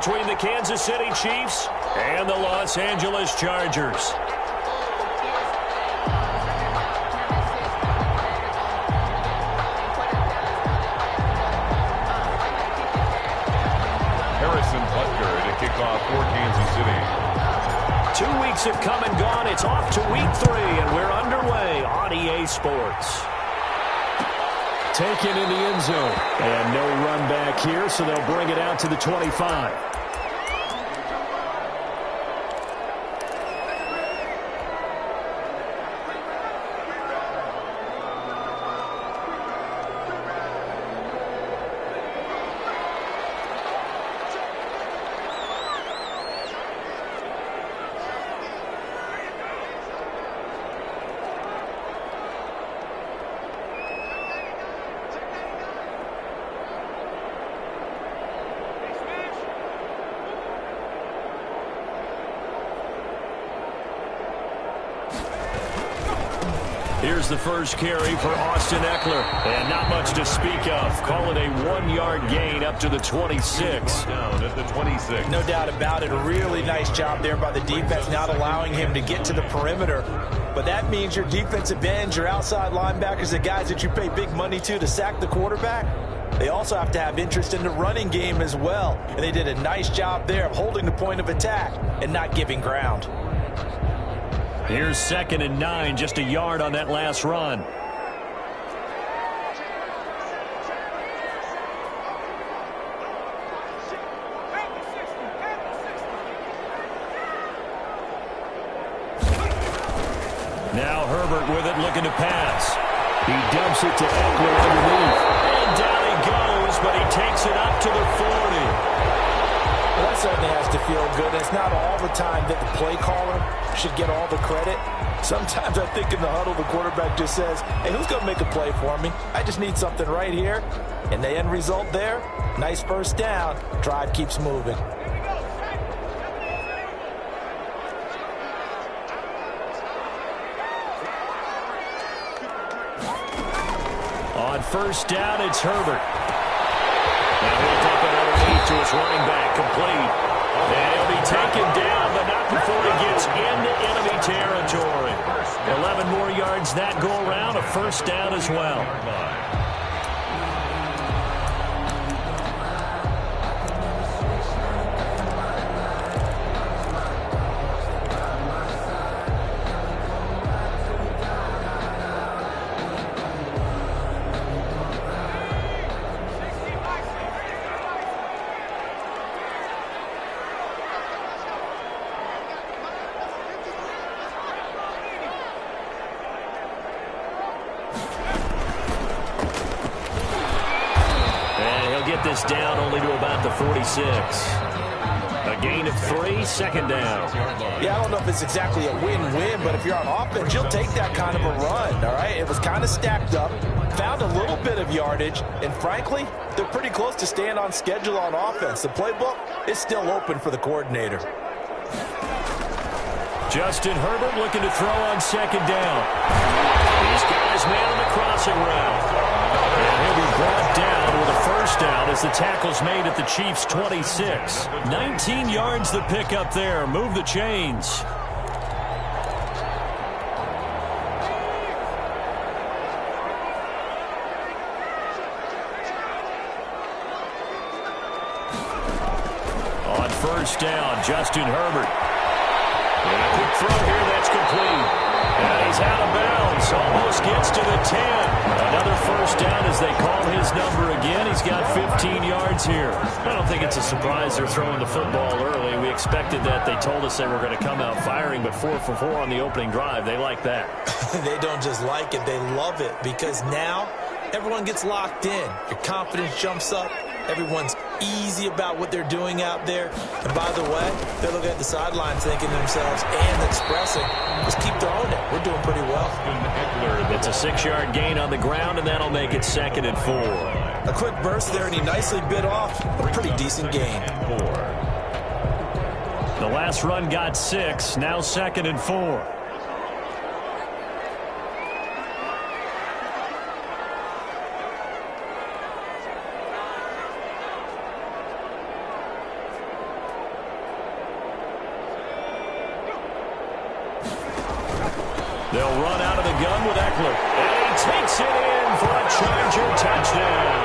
Between the Kansas City Chiefs and the Los Angeles Chargers. Harrison Butker to kick off for Kansas City. 2 weeks have come and gone. It's off to week 3, and we're underway on EA Sports. Taken in the end zone. And no run back here, so they'll bring it out to the 25. Here's the first carry for Austin Ekeler. And not much to speak of. Call it a 1-yard gain up to the 26. Down at the 26. No doubt about it. A really nice job there by the defense, not allowing him to get to the perimeter. But that means your defensive ends, your outside linebackers, the guys that you pay big money to sack the quarterback, they also have to have interest in the running game as well. And they did a nice job there of holding the point of attack and not giving ground. Here's 2nd and 9, just a yard on that last run. Now Herbert with it, looking to pass. He dumps it to Ekeler underneath. And down he goes, but he takes it up to the 40. Well, that certainly has to feel good. It's not all the time that the play caller should get all the credit. Sometimes I think in the huddle, the quarterback just says, hey, who's going to make a play for me? I just need something right here. And the end result there, nice first down. Drive keeps moving. On first down, it's Herbert. And he'll dump it underneath to his running back, complete. And he'll be taken down, but not before he gets into enemy territory. 11 more yards that go around, a first down as well. This down only to about the 46. A gain of 3, second down. Yeah, I don't know if it's exactly a win-win, but if you're on offense, you'll take that kind of a run, all right? It was kind of stacked up, found a little bit of yardage, and frankly, they're pretty close to staying on schedule on offense. The playbook is still open for the coordinator. Justin Herbert looking to throw on second down. He's got his man on the crossing route. And he'll be brought down with a first down as the tackle's made at the Chiefs' 26. 19 yards the pick up there. Move the chains. On first down, Justin Herbert. And a quick throw here that's complete. And he's out of bounds. Almost gets to the 10. Another first down as they call his number again. He's got 15 yards here. I don't think it's a surprise they're throwing the football early. We expected that. They told us they were going to come out firing, but 4 for 4 on the opening drive. They like that. They don't just like it. They love it because now everyone gets locked in. Your confidence jumps up. Everyone's easy about what they're doing out there. And by the way, they're looking at the sidelines thinking to themselves and expressing, just keep throwing it. We're doing pretty well. It's a 6-yard gain on the ground, and that'll make it 2nd and 4. A quick burst there, and he nicely bit off a pretty decent gain. The last run got 6, now 2nd and 4. They'll run out of the gun with Eckler. And he takes it in for a Charger touchdown.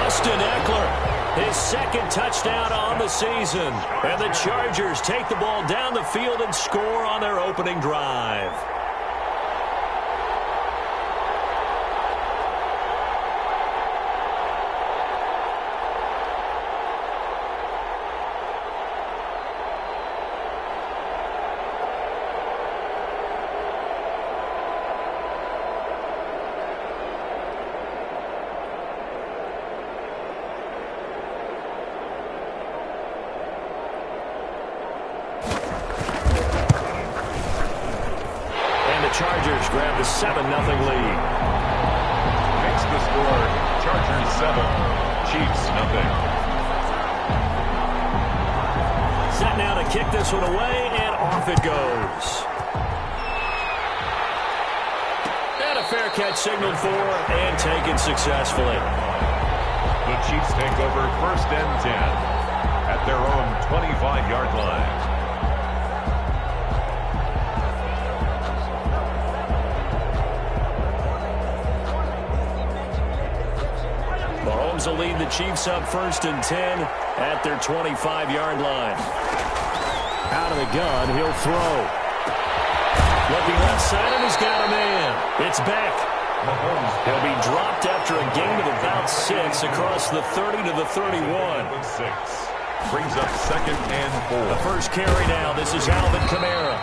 Austin Eckler, his second touchdown on the season. And the Chargers take the ball down the field and score on their opening drive. Chargers grab the 7-0 lead. Makes the score Chargers 7, Chiefs nothing. Set now to kick this one away, and off it goes. And a fair catch signaled for and taken successfully. The Chiefs take over 1st and 10 at their own 25-yard line. Mahomes will lead the Chiefs up 1st and 10 at their 25-yard line. Out of the gun, he'll throw. Looking left side, and he's got a man. It's Beck. He'll be dropped after a gain of about 6 across the 30 to the 31. Brings up 2nd and 4. The first carry now. This is Alvin Kamara.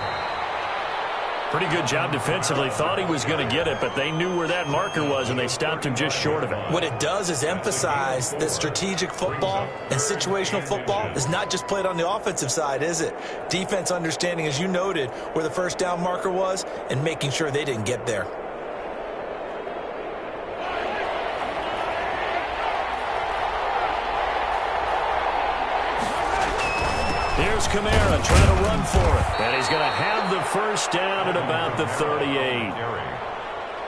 Pretty good job defensively. Thought he was going to get it, but they knew where that marker was, and they stopped him just short of it. What it does is emphasize that strategic football and situational football is not just played on the offensive side, is it? Defense understanding, as you noted, where the first down marker was and making sure they didn't get there. Here's Kamara trying to run for it. And he's going to have the first down at about the 38.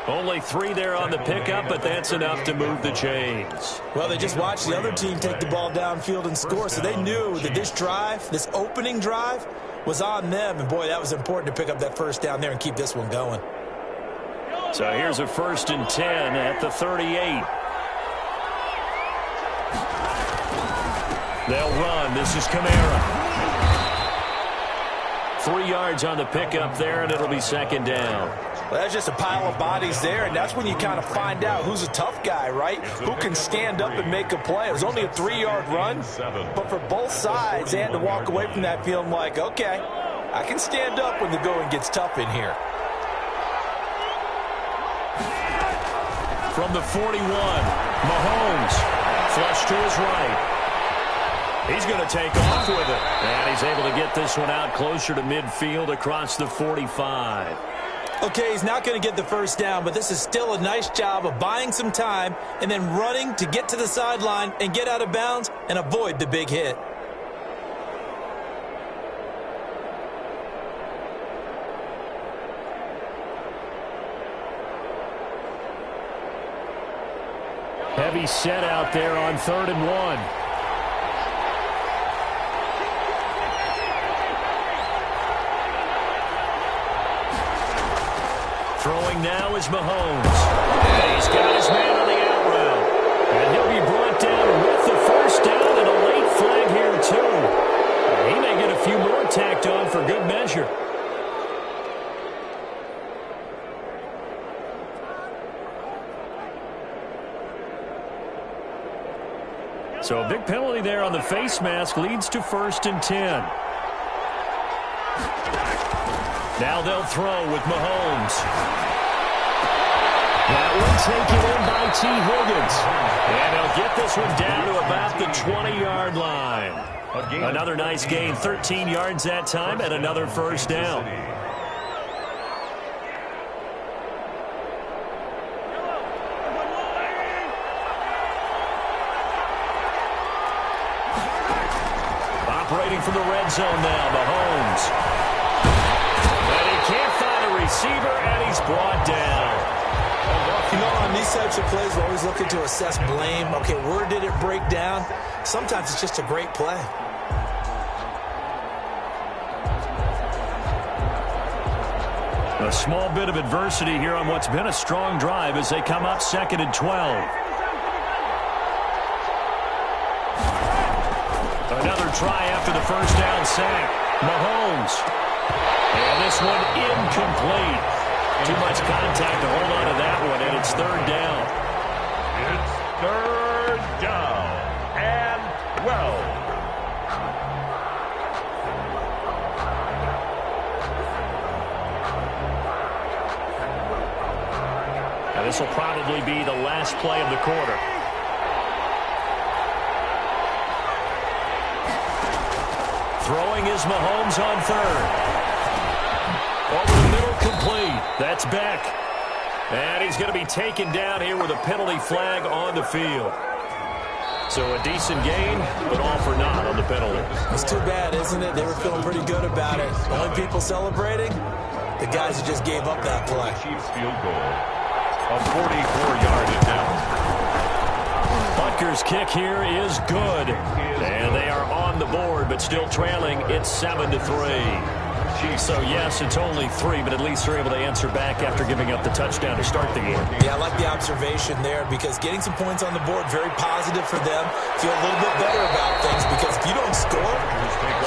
Only 3 there on the pickup, but that's enough to move the chains. Well, they just watched the other team take the ball downfield and score, so they knew that this drive, this opening drive, was on them. And, boy, that was important to pick up that first down there and keep this one going. So here's a 1st and 10 at the 38. They'll run. This is Kamara. 3 yards on the pickup there, and it'll be 2nd down. Well, that's just a pile of bodies there, and that's when you kind of find out who's a tough guy, right? Who can stand up and make a play. It was only a 3-yard run, but for both sides, they had to walk away from that feeling like, okay, I can stand up when the going gets tough in here. From the 41, Mahomes, flush to his right. He's going to take off with it. And he's able to get this one out closer to midfield across the 45. Okay, he's not going to get the first down, but this is still a nice job of buying some time and then running to get to the sideline and get out of bounds and avoid the big hit. Heavy set out there on 3rd and 1. Throwing now is Mahomes. And he's got his man on the out route. And he'll be brought down with the first down and a late flag here, too. And he may get a few more tacked on for good measure. So a big penalty there on the face mask leads to 1st and 10. Now they'll throw with Mahomes. That one taken in by T. Higgins. And they'll get this one down to about the 20-yard line. Another nice gain, 13 yards that time, and another first down. Operating from the red zone now, Mahomes. Can't find a receiver, and he's brought down. You know, on these types of plays, we're always looking to assess blame. Okay, where did it break down? Sometimes it's just a great play. A small bit of adversity here on what's been a strong drive as they come up 2nd and 12. Another try after the first down sack. Mahomes. And this one incomplete. Too much contact to hold on to that one, and it's 3rd down. It's 3rd down and 12. Now this will probably be the last play of the quarter. Throwing is Mahomes on 3rd. Over the middle, complete. That's Beck. And he's going to be taken down here with a penalty flag on the field. So a decent gain, but all for naught on the penalty. It's too bad, isn't it? They were feeling pretty good about it. The only people celebrating, the guys who just gave up that play. Chiefs field goal. A 44-yard attempt. Butker's kick here is good. And they are on the board, but still trailing. It's 7-3. So, yes, it's only 3, but at least they're able to answer back after giving up the touchdown to start the game. Yeah, I like the observation there because getting some points on the board, very positive for them. Feel a little bit better about things because if you don't score,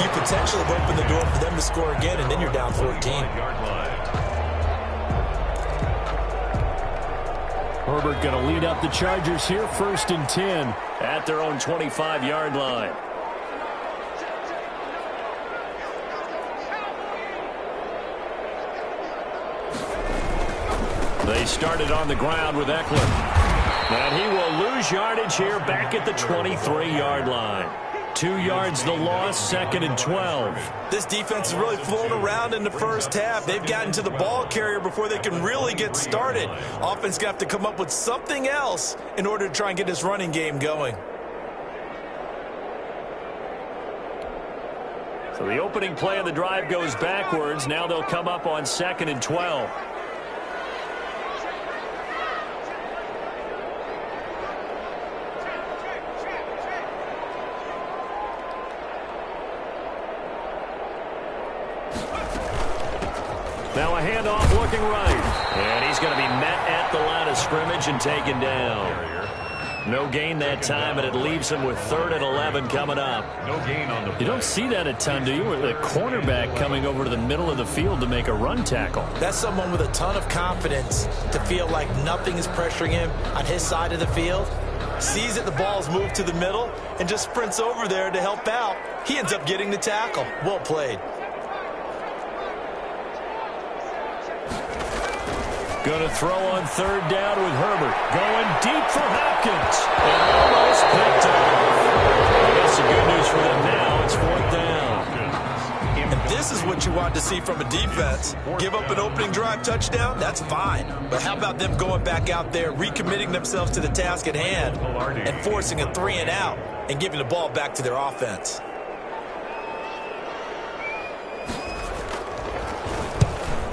you potentially open the door for them to score again, and then you're down 14. Herbert going to lead up the Chargers here, 1st and 10 at their own 25-yard line. They started on the ground with Eckler. And he will lose yardage here back at the 23-yard line. 2 yards the loss, 2nd and 12. This defense is really flown around in the first half. They've gotten to the ball carrier before they can really get started. Offense going to have to come up with something else in order to try and get this running game going. So the opening play of the drive goes backwards. Now they'll come up on 2nd and 12. Now a handoff looking right. And he's going to be met at the line of scrimmage and taken down. No gain that time, and it leaves him with 3rd and 11 coming up. No gain on the play. You don't see that a ton, do you? With a cornerback coming over to the middle of the field to make a run tackle. That's someone with a ton of confidence to feel like nothing is pressuring him on his side of the field. Sees that the ball's moved to the middle and just sprints over there to help out. He ends up getting the tackle. Well played. Going to throw on 3rd down with Herbert. Going deep for Hopkins. And almost picked up. I guess the good news for them now, it's 4th down. And this is what you want to see from a defense. Give up an opening drive touchdown, that's fine. But how about them going back out there, recommitting themselves to the task at hand, and forcing a 3 and out, and giving the ball back to their offense.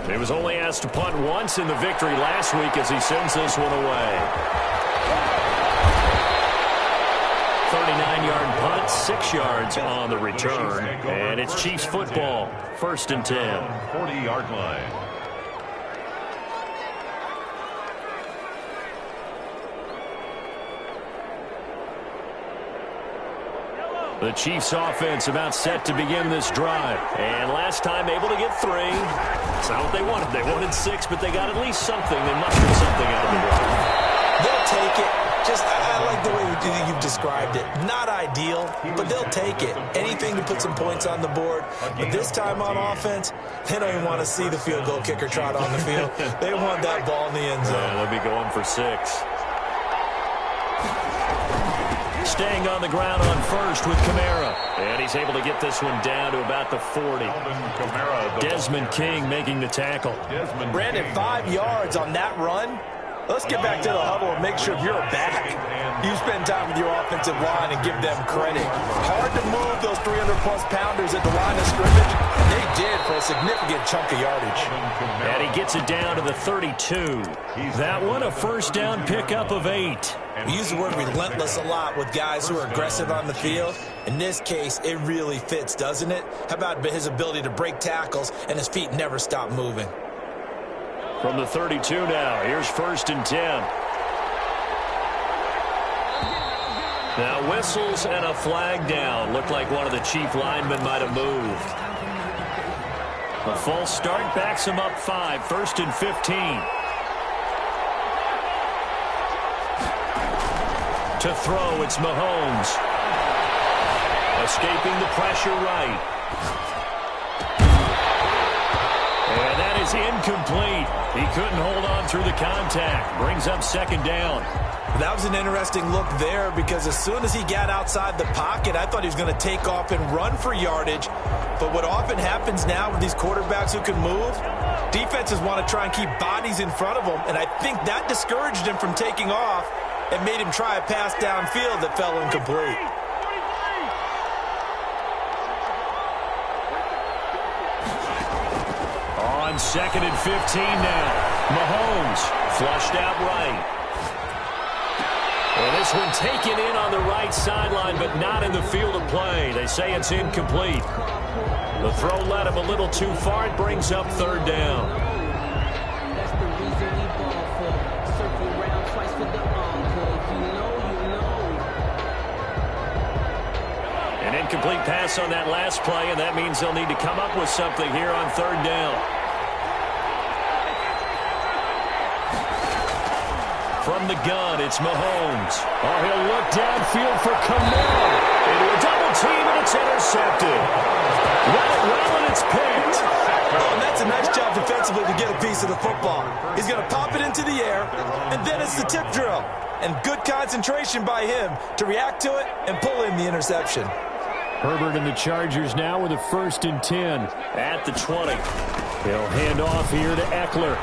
He was only asked to punt once in the victory last week as he sends this one away. 39-yard punt, 6 yards on the return. And it's Chiefs football, 1st and 10. 40-yard line. The Chiefs offense about set to begin this drive. And last time able to get 3. It's not what they wanted. They wanted 6, but they got at least something. They mustered something out of the drive. They'll take it. I like the way you've described it. Not ideal, but they'll take it. Anything to put some points on the board. But this time on offense, they don't even want to see the field goal kicker trot on the field. They want that ball in the end zone. Yeah, they'll be going for 6. Staying on the ground on 1st with Kamara. And he's able to get this one down to about the 40. Desmond King making the tackle. Brandon, 5 yards on that run. Let's get back to the huddle and make sure you're back. You spend time with your offensive line and give them credit. Hard to move those 300-plus pounders at the line of scrimmage. They did for a significant chunk of yardage. And he gets it down to the 32. That one a 1st down pickup of 8. We use the word relentless a lot with guys who are aggressive on the field. In this case, it really fits, doesn't it? How about his ability to break tackles and his feet never stop moving? From the 32 now, here's 1st and 10. Now whistles and a flag down. Looked like one of the chief linemen might have moved. A false start backs him up 5, 1st and 15. To throw, it's Mahomes. Escaping the pressure right. And that is incomplete. He couldn't hold on through the contact. Brings up 2nd down. That was an interesting look there because as soon as he got outside the pocket, I thought he was going to take off and run for yardage. But what often happens now with these quarterbacks who can move, defenses want to try and keep bodies in front of them, and I think that discouraged him from taking off and made him try a pass downfield that fell incomplete. On 2nd and 15 now. Mahomes flushed out right. Well, this one taken in on the right sideline, but not in the field of play. They say it's incomplete. The throw led him a little too far. It brings up 3rd down. That's the reason we ball for. Circle round twice for the encore. If you know, you know. An incomplete pass on that last play, and that means they'll need to come up with something here on 3rd down. From the gun, it's Mahomes. Oh, he'll look downfield for Kamara. Into a double team, and it's intercepted. Well, and it's picked. Oh, and that's a nice job defensively to get a piece of the football. He's going to pop it into the air, and then it's the tip drill. And good concentration by him to react to it and pull in the interception. Herbert and the Chargers now with a 1st and 10 at the 20. They'll hand off here to Eckler.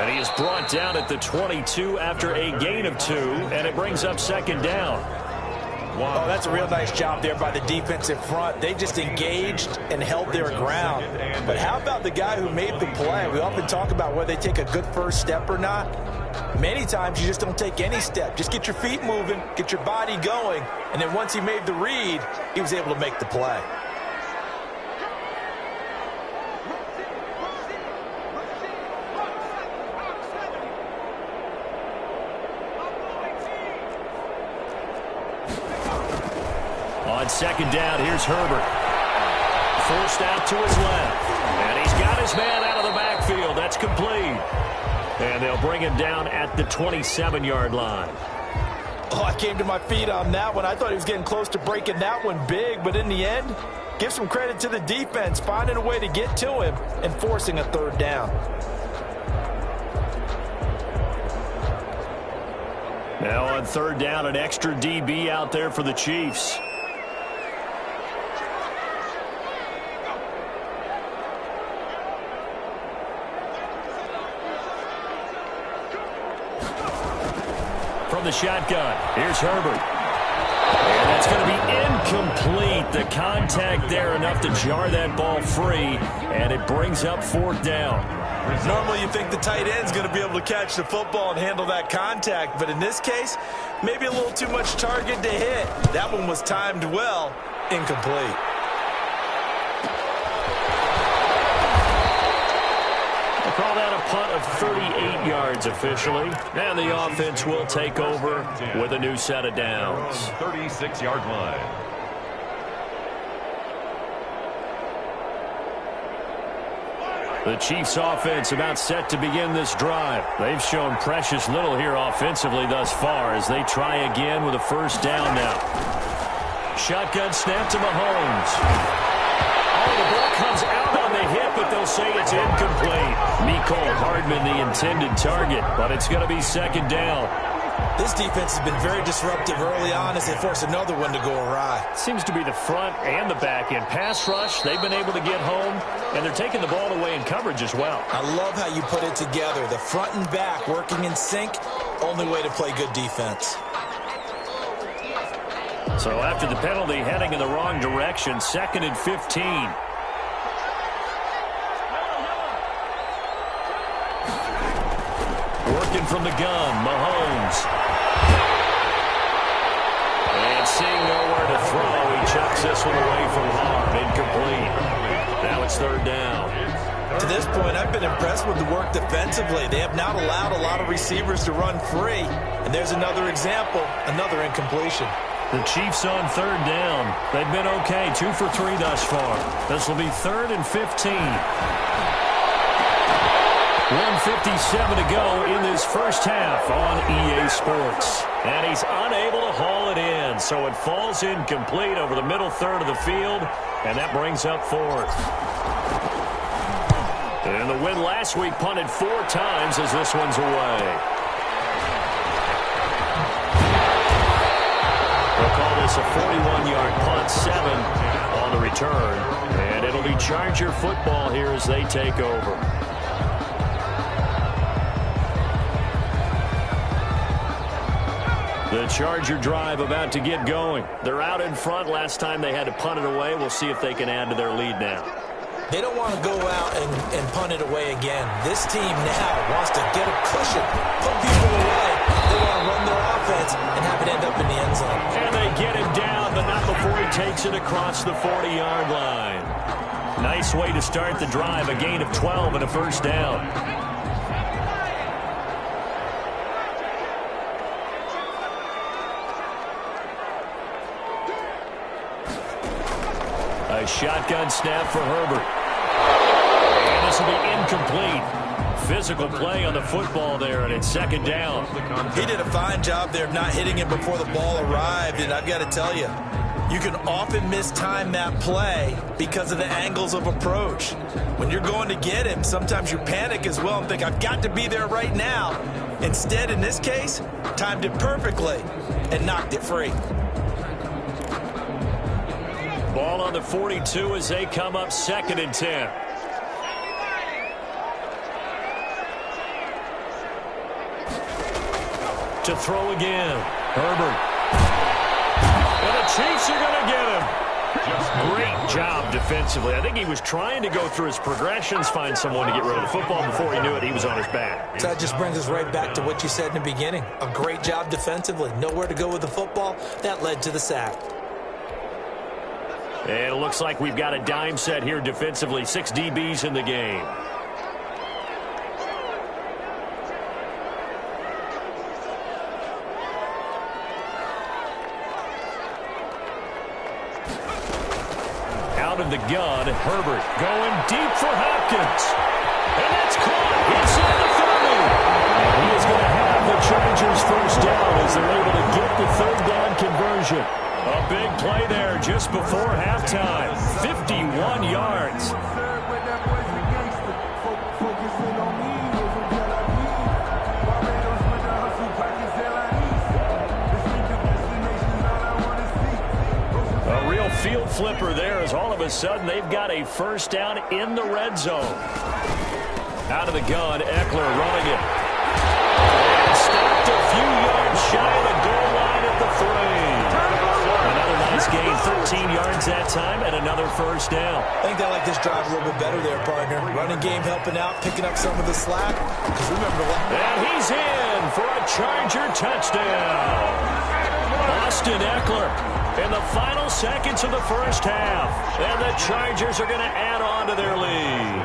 And he is brought down at the 22 after a gain of 2, and it brings up 2nd down. Oh, that's a real nice job there by the defensive front. They just engaged and held their ground. But how about the guy who made the play? We often talk about whether they take a good first step or not. Many times you just don't take any step. Just get your feet moving, get your body going, and then once he made the read, he was able to make the play. On 2nd down, here's Herbert. Forced out to his left. And he's got his man out of the backfield. That's complete. And they'll bring him down at the 27-yard line. Oh, I came to my feet on that one. I thought he was getting close to breaking that one big. But in the end, give some credit to the defense, finding a way to get to him and forcing a 3rd down. Now on 3rd down, an extra DB out there for the Chiefs. From the shotgun, here's Herbert. And that's going to be incomplete. The contact there enough to jar that ball free, and it brings up 4th down. Normally you think the tight end's going to be able to catch the football and handle that contact, but in this case, maybe a little too much target to hit. That one was timed well, incomplete. They call that a punt of 38 yards officially, and the offense will take over with a new set of downs. 36-yard line. The Chiefs offense about set to begin this drive. They've shown precious little here offensively thus far as they try again with a 1st down now. Shotgun snap to Mahomes. Oh, the ball comes out on the hit, but they'll say it's incomplete. Mecole Hardman the intended target, but it's going to be 2nd down. This defense has been very disruptive early on as they force another one to go awry. Seems to be the front and the back end. Pass rush, they've been able to get home, and they're taking the ball away in coverage as well. I love how you put it together. The front and back working in sync, only way to play good defense. So after the penalty, heading in the wrong direction, 2nd and 15. Working from the gun, Mahomes. And seeing nowhere to throw, he chucks this one away from harm. Incomplete. Now it's 3rd down. To this point, I've been impressed with the work defensively. They have not allowed a lot of receivers to run free. And there's another example, another incompletion. The Chiefs on third down. They've been okay, 2 for 3 thus far. This will be 3rd and 15. 1:57 to go in this first half on EA Sports. And he's unable to haul it in, so it falls incomplete over the middle third of the field, and that brings up 4th. And the win last week punted 4 times as this one's away. We'll call this a 41-yard punt, 7 on the return. And it'll be Charger football here as they take over. The Charger drive about to get going. They're out in front. Last time they had to punt it away. We'll see if they can add to their lead now. They don't want to go out and punt it away again. This team now wants to get a cushion, put people away. They want to run their offense and have it end up in the end zone. And they get him down, but not before he takes it across the 40-yard line. Nice way to start the drive, a gain of 12 and a first down. A shotgun snap for Herbert. And this will be incomplete. Physical play on the football there, and it's 2nd down. He did a fine job there of not hitting it before the ball arrived, and I've got to tell you, you can often mistime that play because of the angles of approach. When you're going to get him, sometimes you panic as well and think, I've got to be there right now. Instead, in this case, timed it perfectly and knocked it free. Ball on the 42 as they come up 2nd and 10. To throw again. Herbert. And the Chiefs are going to get him. Great job defensively. I think he was trying to go through his progressions, find someone to get rid of the football. Before he knew it, he was on his back. So that just brings us right back to what you said in the beginning. A great job defensively. Nowhere to go with the football. That led to the sack. And it looks like we've got a dime set here defensively. 6 DBs in the game. Out of the gun, Herbert going deep for Hopkins. And that's caught. Inside the 30. And he is going to have the Chargers first down as they're able to get the 3rd down conversion. A big play there just before halftime. 51 yards. A real field flipper there as all of a sudden they've got a first down in the red zone. Out of the gun, Eckler running it. And stopped a few yards shy of the goal line at the 3. Another nice gain, 13 yards that time, and another first down. I think they like this drive a little bit better there, partner. Running game helping out, picking up some of the slack. Because remember what? And he's in for a Charger touchdown. Austin Eckler in the final seconds of the first half. And the Chargers are going to add on to their lead.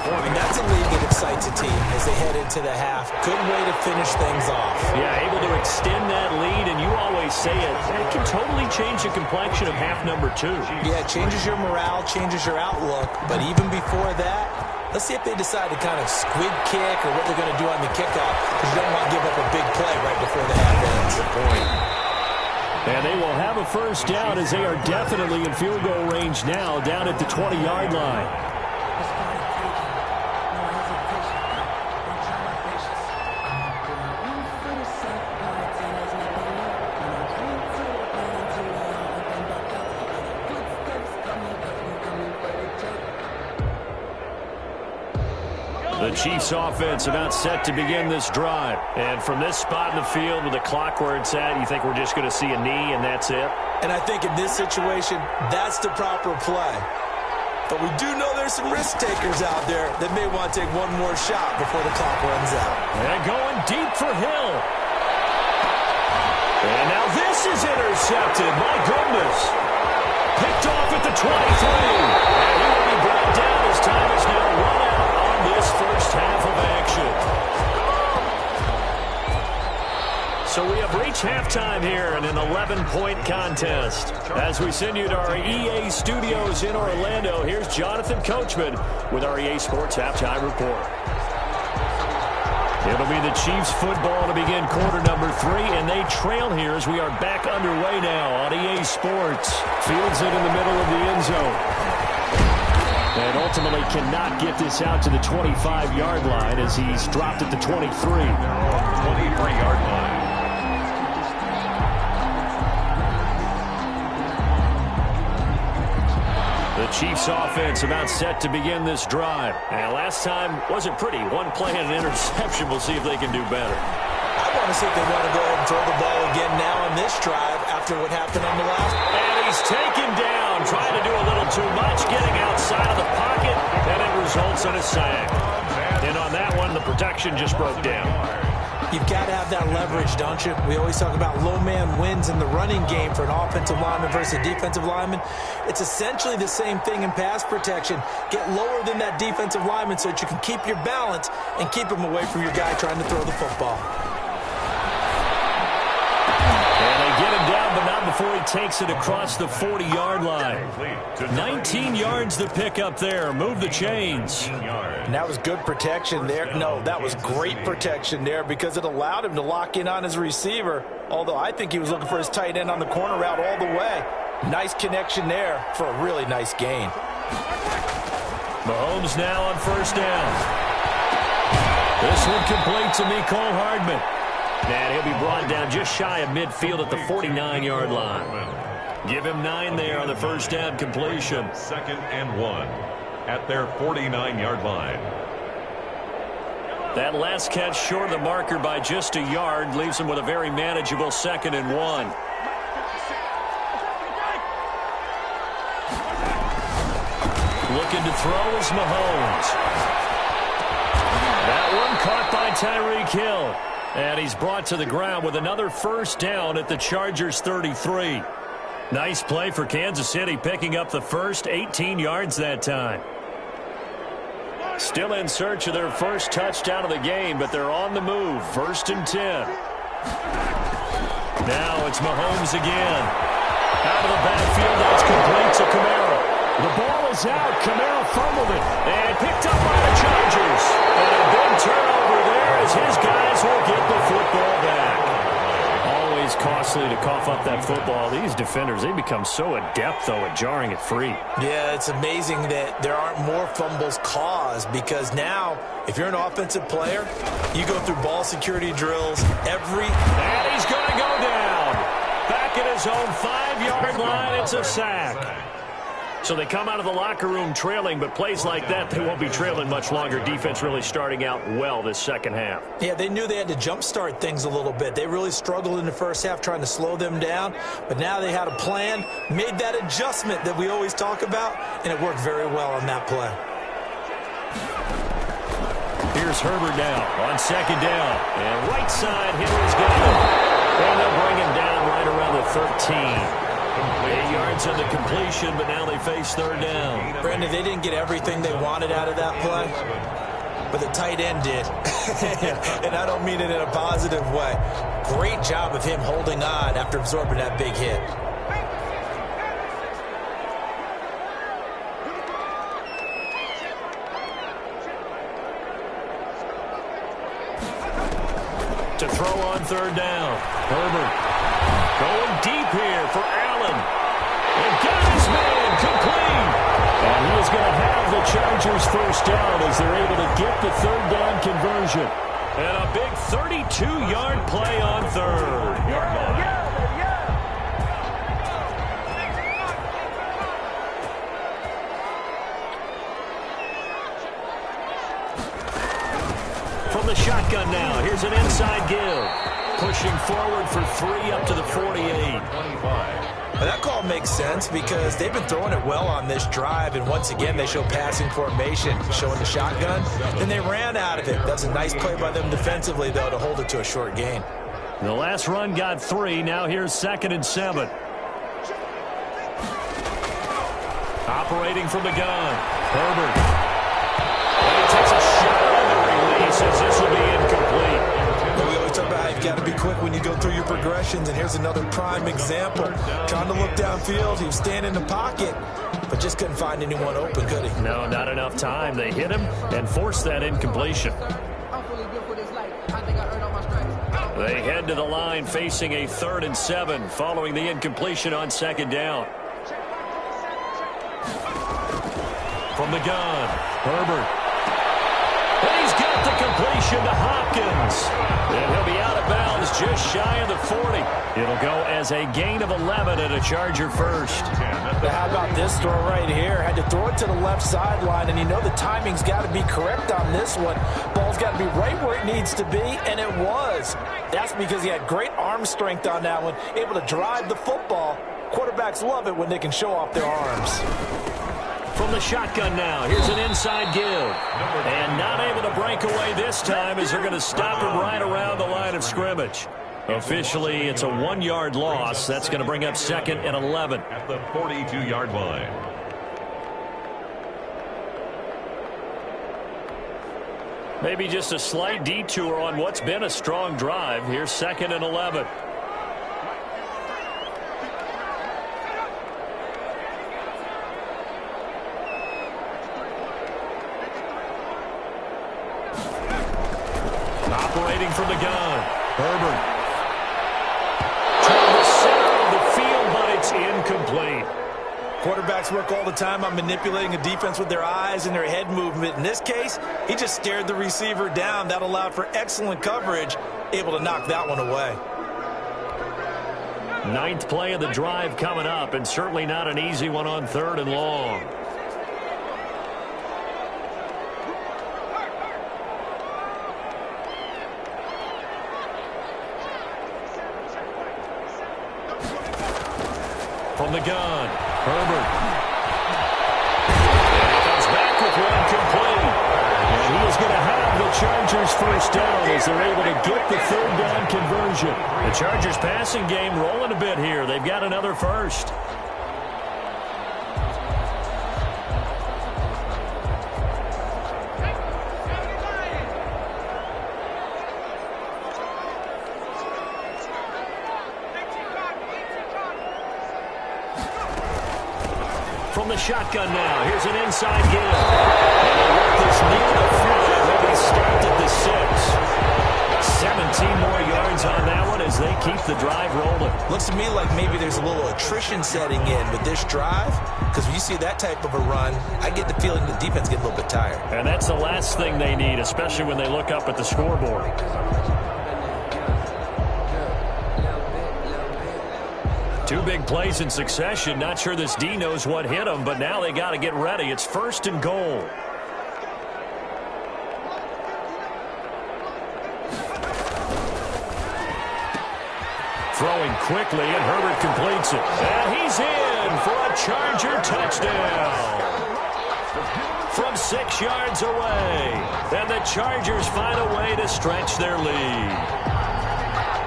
And that's a lead that excites a team as they head into the half. Good way to finish things off. Yeah, able to extend that lead, and you always say it can totally change the complexion of half number 2. Yeah, it changes your morale, changes your outlook. But even before that, let's see if they decide to kind of squib kick or what they're going to do on the kickoff, because you don't want to give up a big play right before the half ends. Good point. And they will have a first down as they are definitely in field goal range now, down at the 20-yard line. The Chiefs offense about set to begin this drive. And from this spot in the field with the clock where it's at, you think we're just going to see a knee and that's it? And I think in this situation, that's the proper play. But we do know there's some risk takers out there that may want to take one more shot before the clock runs out. And going deep for Hill. And now this is intercepted. My goodness. Picked off at the 23. And he will be brought down as time is now run out We've reached halftime here in an 11-point contest. As we send you to our EA studios in Orlando, here's Jonathan Coachman with our EA Sports Halftime Report. It'll be the Chiefs football to begin quarter number 3, and they trail here as we are back underway now on EA Sports. Fields it in the middle of the end zone. And ultimately cannot get this out to the 25-yard line as he's dropped at the 23. 23-yard line. The Chiefs offense about set to begin this drive. And last time wasn't pretty. One play and an interception. We'll see if they can do better. I want to see if they want to go ahead and throw the ball again now on this drive after what happened on the last. And he's taken down, trying to do a little too much, getting outside of the pocket, and it results in a sack. And on that one, the protection just broke down. You've got to have that leverage, don't you? We always talk about low man wins in the running game for an offensive lineman versus a defensive lineman. It's essentially the same thing in pass protection. Get lower than that defensive lineman so that you can keep your balance and keep him away from your guy trying to throw the football. And they get him down, but not before he takes it across the 40-yard line. 19 yards to pick up there. Move the chains. And that was good protection there. No, that was great protection there because it allowed him to lock in on his receiver, although I think he was looking for his tight end on the corner route all the way. Nice connection there for a really nice gain. Mahomes now on first down. This one complete to Mecole Hardman. And he'll be brought down just shy of midfield at the 49-yard line. Give him 9 there on the first down completion. 2nd and 1 at their 49-yard line. That last catch short of the marker by just a yard leaves him with a very manageable 2nd and 1. Looking to throw is Mahomes. That one caught by Tyreek Hill. And he's brought to the ground with another first down at the Chargers' 33. Nice play for Kansas City, picking up the first 18 yards that time. Still in search of their first touchdown of the game, but they're on the move. 1st and 10. Now it's Mahomes again. Out of the backfield, that's complete to Kamara. The ball is out. Kamara fumbled it and picked up by the Chargers. And a big turnover there as his guys will get the football back. Always costly to cough up that football. These defenders, they become so adept, though, at jarring it free. Yeah, it's amazing that there aren't more fumbles caused because now, if you're an offensive player, you go through ball security drills every... And he's going to go down. Back at his own 5-yard line, it's a sack. So they come out of the locker room trailing, but plays like that, they won't be trailing much longer. Defense really starting out well this second half. Yeah, they knew they had to jumpstart things a little bit. They really struggled in the first half trying to slow them down, but now they had a plan, made that adjustment that we always talk about, and it worked very well on that play. Here's Herbert now on 2nd down. And right side, Henry's got him. And they'll bring him down right around the 13. 8 yards on the completion, but now they face 3rd down. Brandon, they didn't get everything they wanted out of that play, but the tight end did. And I don't mean it in a positive way. Great job of him holding on after absorbing that big hit. To throw on 3rd down. Herbert going deep here for Allen. And got his man complete. And he is going to have the Chargers first down as they're able to get the 3rd down conversion. And a big 32-yard play on 3rd. From the shotgun now, here's an inside give. Pushing forward for 3 up to the 48. Well, that call makes sense because they've been throwing it well on this drive, and once again they show passing formation, showing the shotgun. Then they ran out of it. That's a nice play by them defensively, though, to hold it to a short gain. The last run got 3. Now here's 2nd and 7. Operating from the gun. Herbert. And he takes a shot on the release as this will be incomplete. We always talk about it. You've got to be quick when you go through your progressions, and here's another prime example. Trying to look downfield, he was standing in the pocket, but just couldn't find anyone open, could he? No, not enough time. They hit him and forced that incompletion. They head to the line facing a 3rd and 7 following the incompletion on 2nd down. From the gun, Herbert. And he's got the completion to Hopkins. And he'll be out of bounds just shy of the 40. It'll go as a gain of 11 and a Charger first. How about this throw right here? Had to throw it to the left sideline, and you know the timing's got to be correct on this one. Ball's got to be right where it needs to be, and it was. That's because he had great arm strength on that one, able to drive the football. Quarterbacks love it when they can show off their arms. From the shotgun now, here's an inside give. And not able to break away this time as they're going to stop him right around the line of scrimmage. Officially, it's a 1-yard loss. That's going to bring up 2nd and 11. At the 42-yard line. Maybe just a slight detour on what's been a strong drive. Here's 2nd and 11. Operating from the gun, Herbert. Toward the center of the field, but it's incomplete. Quarterbacks work all the time on manipulating a defense with their eyes and their head movement. In this case, he just stared the receiver down. That allowed for excellent coverage, able to knock that one away. 9th play of the drive coming up, and certainly not an easy one on 3rd and long. From the gun, Herbert. And he comes back with one complete. And he is going to have the Chargers first down as they're able to get the 3rd down conversion. The Chargers passing game rolling a bit here. They've got another first. From the shotgun now, here's an inside give. And they work this near the 5, and they start at the 6. 17 more yards on that one as they keep the drive rolling. Looks to me like maybe there's a little attrition setting in with this drive, because when you see that type of a run, I get the feeling the defense gets a little bit tired. And that's the last thing they need, especially when they look up at the scoreboard. 2 big plays in succession. Not sure this D knows what hit them, but now they got to get ready. It's 1st and goal. Throwing quickly, and Herbert completes it. And he's in for a Charger touchdown. From 6 yards away. And the Chargers find a way to stretch their lead.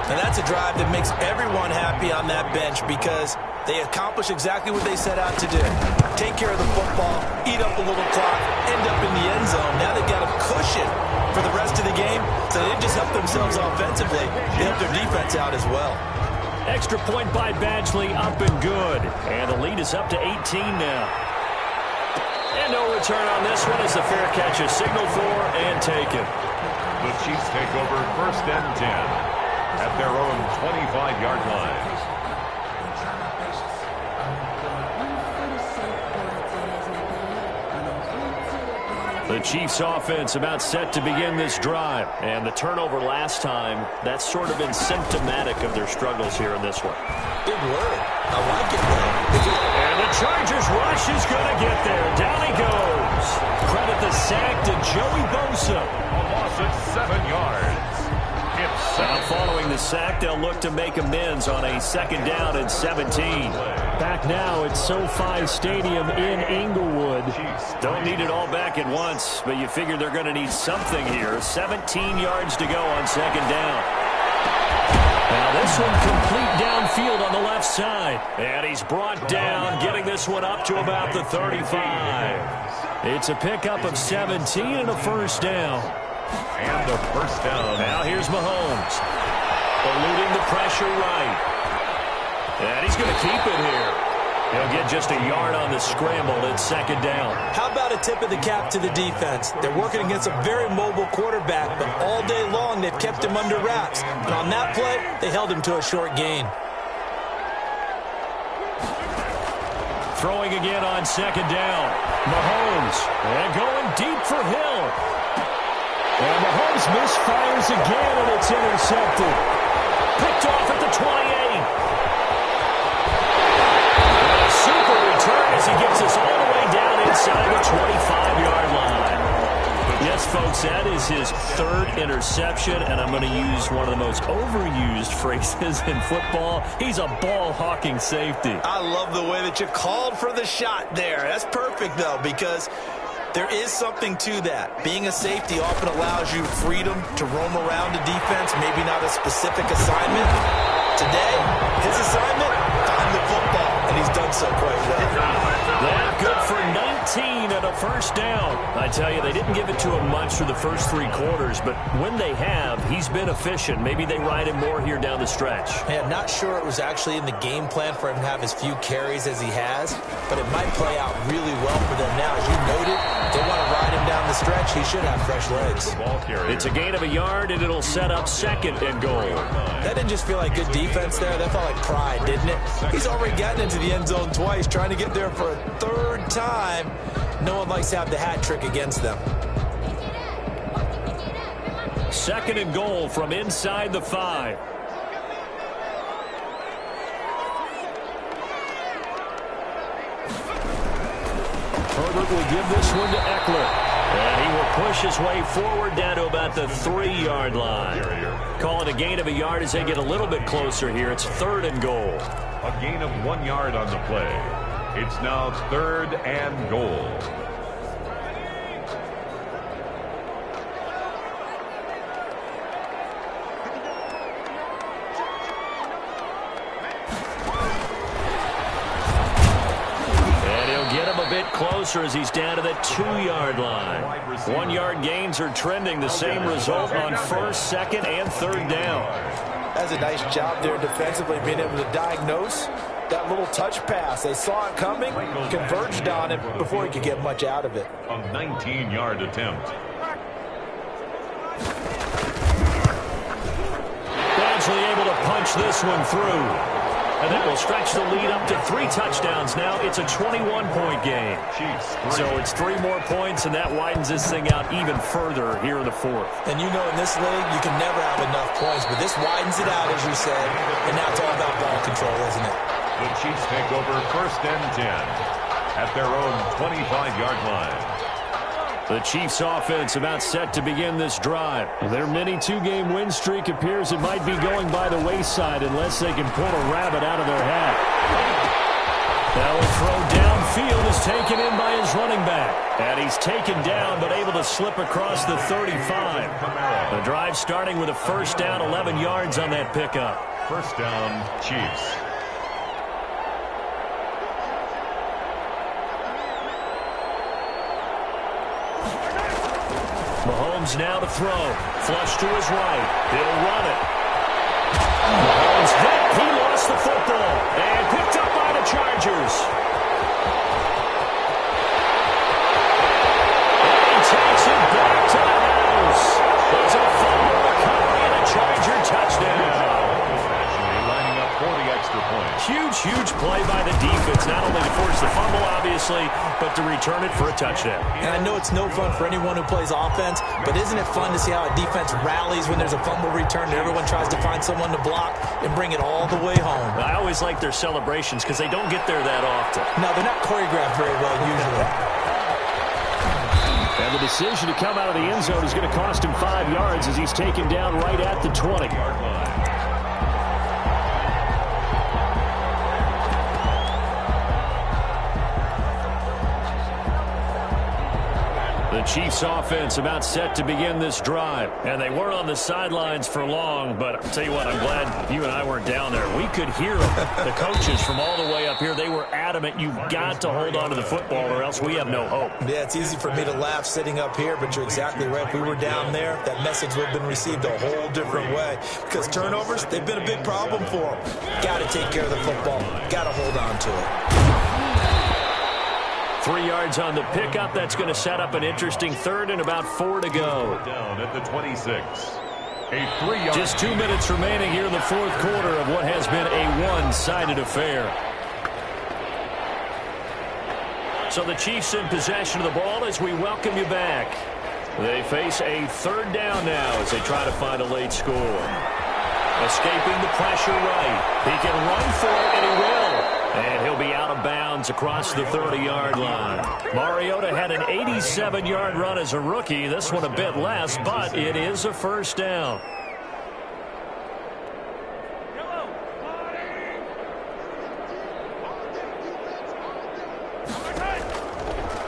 And that's a drive that makes everyone happy on that bench because they accomplish exactly what they set out to do. Take care of the football, eat up a little clock, end up in the end zone. Now they've got a cushion for the rest of the game, so they didn't just help themselves offensively, they helped their defense out as well. Extra point by Badgley, up and good. And the lead is up to 18 now. And no return on this one as the fair catch is signaled for and taken. The Chiefs take over 1st and 10. At their own 25-yard line. The Chiefs offense about set to begin this drive. And the turnover last time, that's sort of been symptomatic of their struggles here in this one. Big word. I like it, though. And the Chargers rush is going to get there. Down he goes. Credit the sack to Joey Bosa. A loss of 7 yards. Now following the sack, they'll look to make amends on a 2nd down and 17. Back now at SoFi Stadium in Inglewood. Don't need it all back at once, but you figure they're going to need something here. 17 yards to go on 2nd down. Now this one complete downfield on the left side. And he's brought down, getting this one up to about the 35. It's a pickup of 17 and a 1st down. And a 1st down. Now here's Mahomes. eluding the pressure right. And he's going to keep it here. He'll get just a yard on the scramble. It's second down. How about a tip of the cap to the defense? They're working against a very mobile quarterback, but all day long they've kept him under wraps. And on that play, they held him to a short gain. Throwing again on second down. Mahomes. And going deep for Hill. And Mahomes misfires again, and it's intercepted. Picked off at the 28. And a super return as he gets us all the way down inside the 25-yard line. Yes, folks, that is his third interception, and I'm going to use one of the most overused phrases in football. He's a ball-hawking safety. I love the way that you called for the shot there. That's perfect, though, because there is something to that. Being a safety often allows you freedom to roam around the defense, maybe not a specific assignment. Today, his assignment, find the football, and he's done so quite well. That good for 19 and a first down. I tell you, they didn't give it to him much for the first 3 quarters, but when they have, he's been efficient. Maybe they ride him more here down the stretch. Hey, I'm not sure it was actually in the game plan for him to have as few carries as he has, but it might play out really well for them now. As you noted, they want to ride him down the stretch. He should have fresh legs. It's a gain of a yard, and it'll set up second and goal. That didn't just feel like good defense there. That felt like pride, didn't it? He's already gotten into the end zone twice, trying to get there for a third time. No one likes to have the hat trick against them. Second and goal from inside the 5. Herbert will give this one to Eckler. And he will push his way forward down to about the 3-yard line. Call it a gain of a yard as they get a little bit closer here. It's third and goal. A gain of 1 yard on the play. It's now third and goal. Closer as he's down to the 2-yard line. 1-yard gains are trending. The same result on first, second, and third down. That's a nice job there defensively, being able to diagnose that little touch pass. They saw it coming, converged on it before he could get much out of it. A 19-yard attempt. Badgley able to punch this one through. And that will stretch the lead up to 3 touchdowns now. It's a 21-point game. So it's 3 more points, and that widens this thing out even further here in the 4th. And you know in this league, you can never have enough points, but this widens it out, as you said. And now it's all about ball control, isn't it? The Chiefs take over first and 10 at their own 25-yard line. The Chiefs offense about set to begin this drive. Their mini 2-game win streak appears it might be going by the wayside unless they can pull a rabbit out of their hat. Now a throw downfield is taken in by his running back. And he's taken down but able to slip across the 35. The drive starting with a first down, 11 yards on that pickup. First down, Chiefs. Mahomes now to throw. Flush to his right. He'll run it. Mahomes hit. He lost the football. And picked up by the Chargers. And he takes it back to the house. It's a fumble recovery and a Charger touchdown. Lining up for the extra point. Huge play by the defense. Not only to force the fumble, obviously, but to return it for a touchdown. And I know it's no fun for anyone who plays offense, but isn't it fun to see how a defense rallies when there's a fumble return and everyone tries to find someone to block and bring it all the way home? I always like their celebrations because they don't get there that often. No, they're not choreographed very well usually. And the decision to come out of the end zone is going to cost him 5 yards as he's taken down right at the 20-yard line. The Chiefs offense about set to begin this drive. And they weren't on the sidelines for long, but I'll tell you what, I'm glad you and I weren't down there. We could hear them. The coaches from all the way up here, they were adamant, you've got to hold on to the football or else we have no hope. Yeah, it's easy for me to laugh sitting up here, but you're exactly right. If we were down there, that message would have been received a whole different way. Because turnovers, they've been a big problem for them. Got to take care of the football. Got to hold on to it. 3 yards on the pickup. That's going to set up an interesting third and about 4 to go. Down at the 26. A 3-yard. Just 2 minutes remaining here in the fourth quarter of what has been a one-sided affair. So the Chiefs in possession of the ball as we welcome you back. They face a third down now as they try to find a late score. Escaping the pressure right. He can run for it, and he will. And he'll be out of bounds across the 30-yard line. Mariota had an 87-yard run as a rookie. This one a bit less, but it is a first down.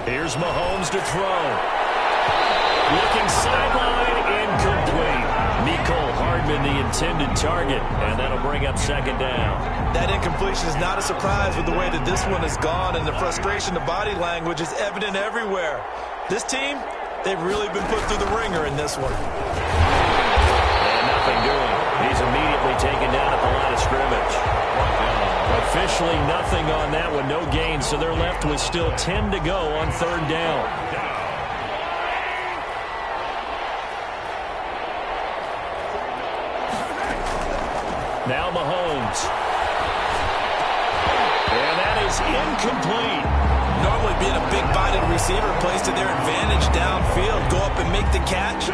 Here's Mahomes to throw. Looking sideline, incomplete. Mecole Hardman, the intended target, and that'll bring up second down. That incompletion is not a surprise with the way that this one has gone, and the frustration, the body language is evident everywhere. This team, they've really been put through the ringer in this one. And nothing doing. He's immediately taken down at the line of scrimmage. Officially nothing on that one, no gain, so they're left with still 10 to go on third down. Now Mahomes. And that is incomplete. Normally being a big-bodied receiver plays to their advantage downfield. Go up and make the catch,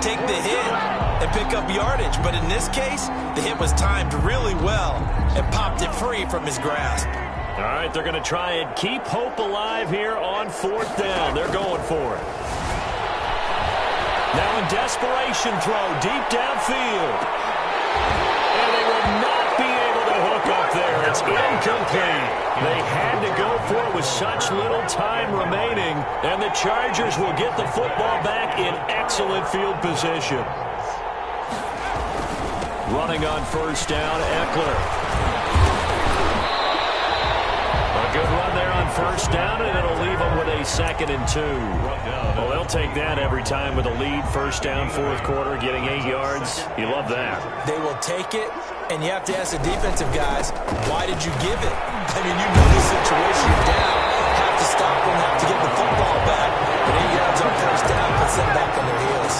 take the hit, and pick up yardage. But in this case, the hit was timed really well and popped it free from his grasp. All right, they're going to try and keep hope alive here on fourth down. They're going for it. Now in desperation throw, deep downfield. And they will not be able to hook up there. It's incomplete. They had to go for it with such little time remaining, and the Chargers will get the football back in excellent field position. Running on first down, Eckler. A good run there on first down, and it'll leave them with a 2nd and 2. Well, they'll take that every time with a lead. First down, fourth quarter, getting 8 yards. You love that. They will take it, and you have to ask the defensive guys, why did you give it? I mean, you know the situation. You're down. Have to stop them, have to get the football back. But 8 yards on first down puts them back on their heels.